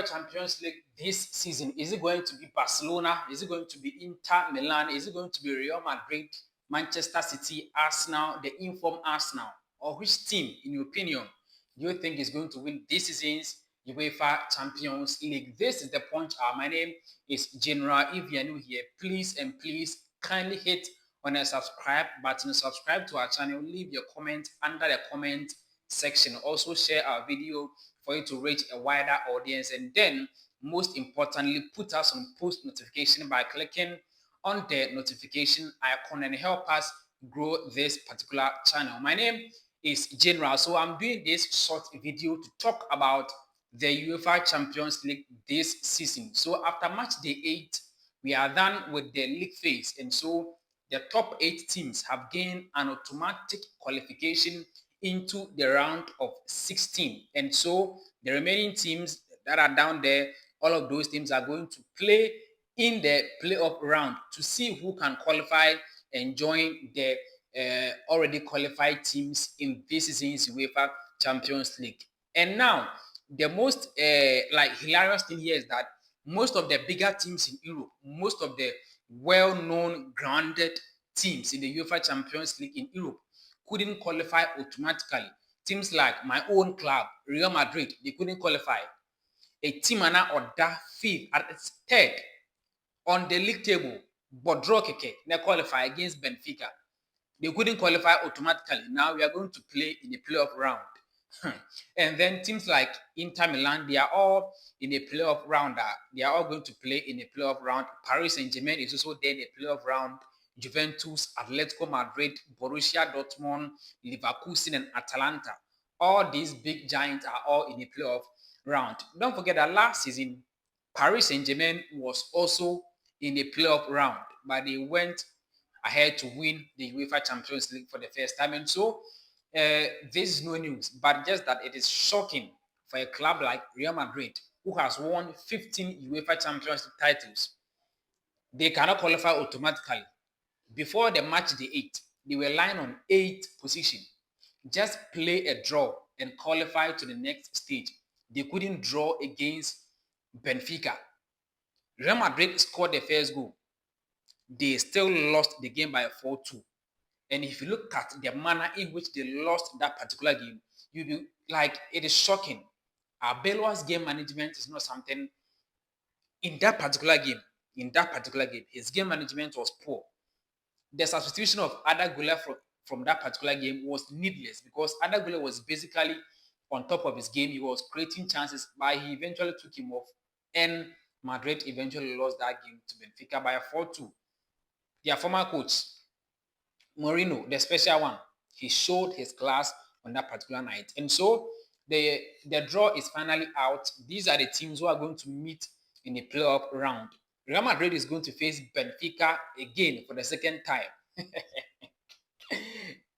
UEFA Champions League this season? Is it going to be Barcelona? Is it going to be Inter Milan? Is it going to be Real Madrid, Manchester City, Arsenal, the informed Arsenal? Or which team, in your opinion, do you think is going to win this season's UEFA Champions League? This is the point. My name is General. If you are new here, please and please kindly hit on the subscribe button. Subscribe to our channel. Leave your comment under the comment section. Also share our video for you to reach a wider audience. And then, most importantly, put us on post notification by clicking on the notification icon and help us grow this particular channel. My name is General. So I'm doing this short video to talk about the UEFA Champions League this season. So after match day 8, we are done with the league phase, and so the top 8 teams have gained an automatic qualification into the round of 16. And so the remaining teams that are down there, all of those teams are going to play in the playoff round to see who can qualify and join the already qualified teams in this season's UEFA Champions League. And now, the most hilarious thing here is that most of the bigger teams in Europe, most of the well-known, grounded teams in the UEFA Champions League in Europe couldn't qualify automatically. Teams like my own club, Real Madrid, they couldn't qualify. A team or that fifth at its third on the league table, but draw keke, they qualify against Benfica. They couldn't qualify automatically. Now we are going to play in the playoff round. And then teams like Inter Milan, they are all in a playoff round. They are all going to play in a playoff round. Paris Saint-Germain is also there in a playoff round. Juventus, Atletico Madrid, Borussia Dortmund, Leverkusen, and Atalanta. All these big giants are all in a playoff round. Don't forget that last season, Paris Saint-Germain was also in a playoff round, but they went ahead to win the UEFA Champions League for the first time. And so this is no news, but just that it is shocking for a club like Real Madrid, who has won 15 UEFA Champions League titles. They cannot qualify automatically. Before the match day 8, they were lying on 8th position. Just play a draw and qualify to the next stage. They couldn't draw against Benfica. Real Madrid scored the first goal. They still lost the game by 4-2. And if you look at the manner in which they lost that particular game, you'll be like, it is shocking. Arbeloa's game management is not something in that particular game. His game management was poor. The substitution of Ada Güler from that particular game was needless because Ada Güler was basically on top of his game. He was creating chances, but he eventually took him off. And Madrid eventually lost that game to Benfica by a 4-2. Their former coach, Mourinho, the special one, he showed his class on that particular night. And so the draw is finally out. These are the teams who are going to meet in the playoff round. Real Madrid is going to face Benfica again for the second time.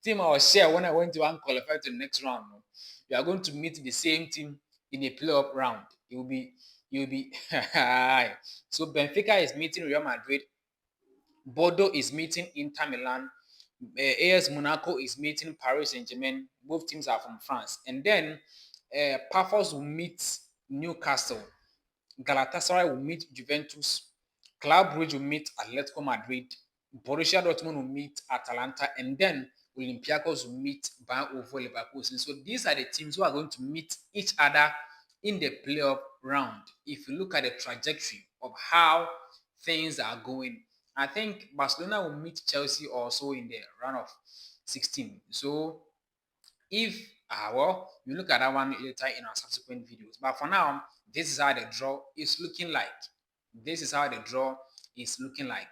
Team I was share when I went to qualify to the next round. You are going to meet the same team in a playoff round. You'll be so Benfica is meeting Real Madrid. Bordeaux is meeting Inter Milan. AS Monaco is meeting Paris Saint-Germain. Both teams are from France. And then Pafos will meet Newcastle. Galatasaray will meet Juventus. Club Brugge will meet Atletico Madrid. Borussia Dortmund will meet Atalanta. And then Olympiacos will meet Bayern Leverkusen. So these are the teams who are going to meet each other in the playoff round. If you look at the trajectory of how things are going, I think Barcelona will meet Chelsea also in the round of 16. So if you look at that one later in our subsequent videos. But for now, this is how the draw is looking like.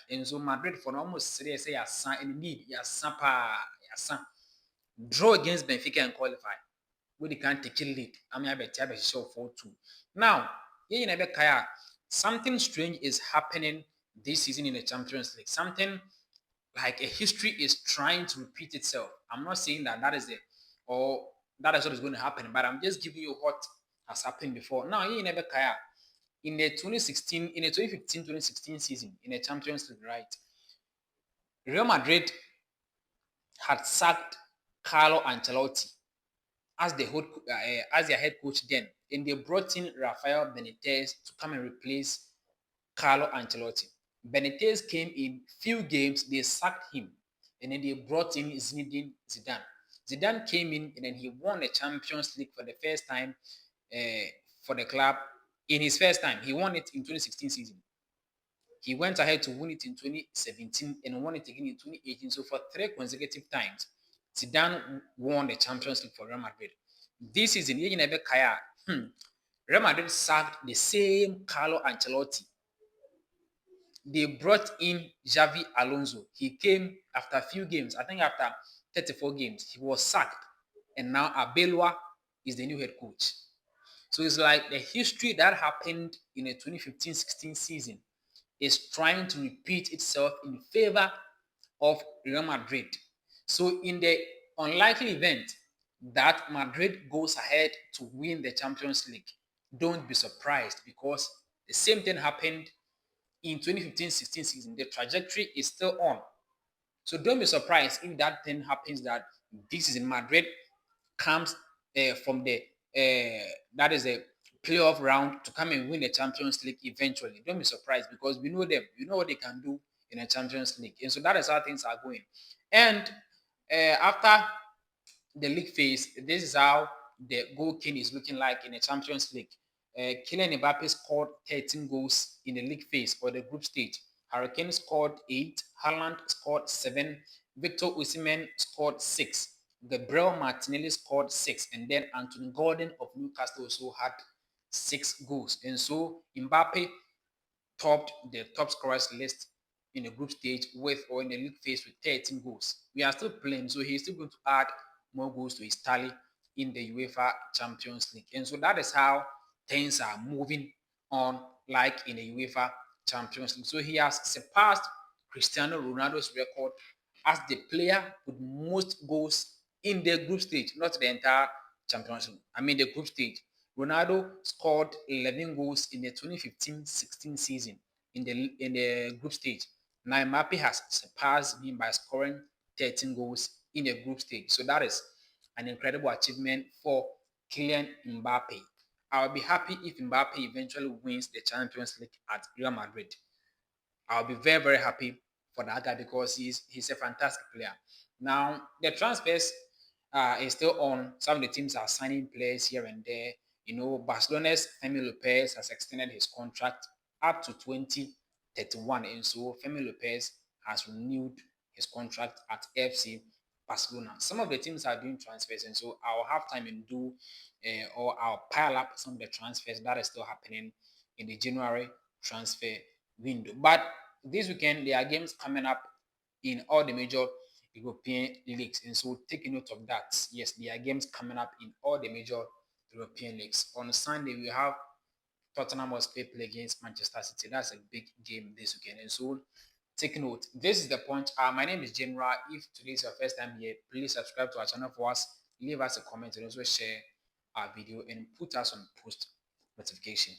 And so Madrid for almost 3 years say in need, draw against Benfica and qualify. We they can't take a lead. I mean, I bet you show 4-2. Now, something strange is happening this season in the Champions League. Something like a history is trying to repeat itself. I'm not saying that is it or that is what is going to happen, but I'm just giving you what has happened before. Now, in the 2015-2016 season in the Champions League, right? Real Madrid had sacked Carlo Ancelotti as their head coach then. and they brought in Rafael Benitez to come and replace Carlo Ancelotti. Benitez came in few games, they sacked him, and then they brought in Zinedine Zidane. Zidane came in and then he won the Champions League for the first time for the club. In his first time, he won it in 2016 season. He went ahead to win it in 2017 and won it again in 2018. So for 3 consecutive times, Zidane won the Champions League for Real Madrid. This season, Real Madrid sacked the same Carlo Ancelotti. They brought in Xavi Alonso. He came after a few games. I think after 34 games, he was sacked. And now Abelwa is the new head coach. So it's like the history that happened in the 2015-16 season is trying to repeat itself in favor of Real Madrid. So in the unlikely event that Madrid goes ahead to win the Champions League, don't be surprised, because the same thing happened in 2015-16 season. The trajectory is still on. So don't be surprised if that thing happens, that this is in Madrid comes from the that is a playoff round to come and win the Champions League eventually. Don't be surprised, because we know them. We know what they can do in the Champions League. And so that is how things are going. And after the league phase, this is how the goal king is looking like in the Champions League. Kylian Mbappe scored 13 goals in the league phase or the group stage. Hurricane scored 8, Haaland scored 7, Victor Osimhen scored 6, Gabriel Martinelli scored 6, and then Anthony Gordon of Newcastle also had 6 goals. And so Mbappe topped the top scorers list in the group stage with, or in the league phase, with 13 goals. We are still playing, so he's still going to add more goals to his tally in the UEFA Champions League. And so that is how things are moving on, like in the UEFA Champions League. So he has surpassed Cristiano Ronaldo's record as the player with most goals in the group stage, not the entire Champions League. I mean the group stage. Ronaldo scored 11 goals in the 2015-16 season in the group stage. Now Mbappe has surpassed him by scoring 13 goals in the group stage. So that is an incredible achievement for Kylian Mbappe. I'll be happy if Mbappe eventually wins the Champions League at Real Madrid. I'll be very, very happy for that guy, because he's a fantastic player. Now, the transfers is still on. Some of the teams are signing players here and there. You know, Barcelona's Femi Lopez has extended his contract up to 2031. And so Femi Lopez has renewed his contract at FC Barcelona. Some of the teams are doing transfers, and so I'll have time and do, or I'll pile up some of the transfers that is still happening in the January transfer window. But this weekend, there are games coming up in all the major European leagues, and so take a note of that. Yes, there are games coming up in all the major European leagues. On Sunday, we have Tottenham Hotspur play against Manchester City. That's a big game this weekend, and so take note. This is the point. My name is General. If today is your first time here, please subscribe to our channel for us. Leave us a comment and also share our video and put us on post notification.